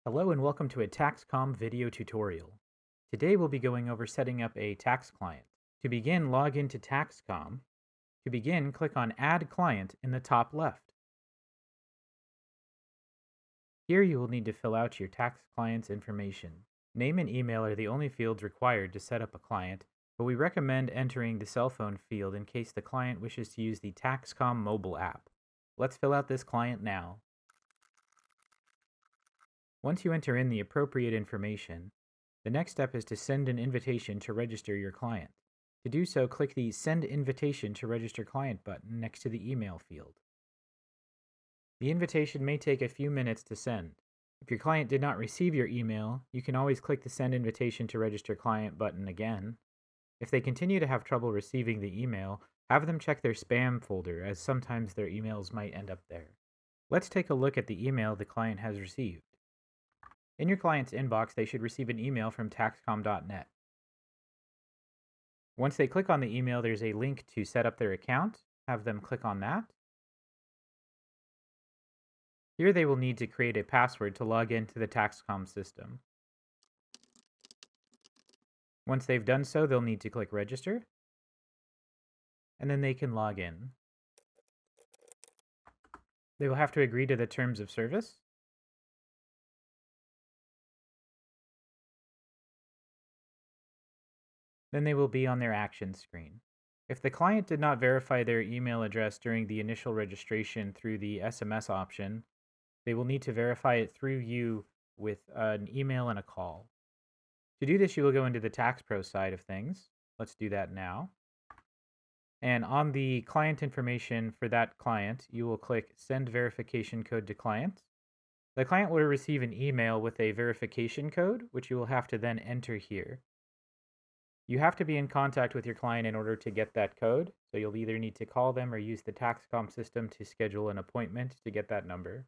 Hello and welcome to a Taxcomm video tutorial. Today we'll be going over setting up a tax client. To begin, log into Taxcomm. To begin, click on Add Client in the top left. Here you will need to fill out your tax client's information. Name and email are the only fields required to set up a client, but we recommend entering the cell phone field in case the client wishes to use the Taxcomm mobile app. Let's fill out this client now. Once you enter in the appropriate information, the next step is to send an invitation to register your client. To do so, click the Send Invitation to Register Client button next to the email field. The invitation may take a few minutes to send. If your client did not receive your email, you can always click the Send Invitation to Register Client button again. If they continue to have trouble receiving the email, have them check their spam folder, as sometimes their emails might end up there. Let's take a look at the email the client has received. In your client's inbox, they should receive an email from taxcomm.net. Once they click on the email, there's a link to set up their account. Have them click on that. Here they will need to create a password to log into the Taxcomm system. Once they've done so, they'll need to click Register, and then they can log in. They will have to agree to the terms of service. Then they will be on their actions screen. If the client did not verify their email address during the initial registration through the SMS option, they will need to verify it through you with an email and a call. To do this, you will go into the Tax Pro side of things. Let's do that now. And on the client information for that client, you will click Send Verification Code to Client. The client will receive an email with a verification code, which you will have to then enter here. You have to be in contact with your client in order to get that code, so you'll either need to call them or use the Taxcomm system to schedule an appointment to get that number.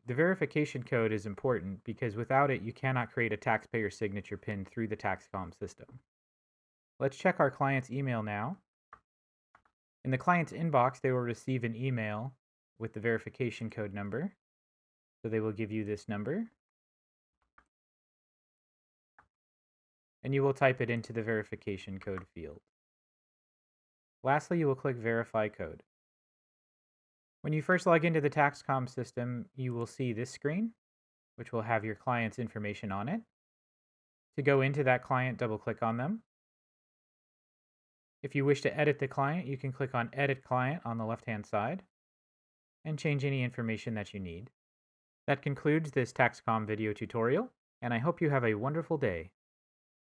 The verification code is important because without it, you cannot create a taxpayer signature PIN through the Taxcomm system. Let's check our client's email now. In the client's inbox, they will receive an email with the verification code number. So they will give you this number, and you will type it into the verification code field. Lastly, you will click Verify Code. When you first log into the Taxcomm system, you will see this screen, which will have your client's information on it. To go into that client, double-click on them. If you wish to edit the client, you can click on Edit Client on the left-hand side and change any information that you need. That concludes this Taxcomm video tutorial, and I hope you have a wonderful day.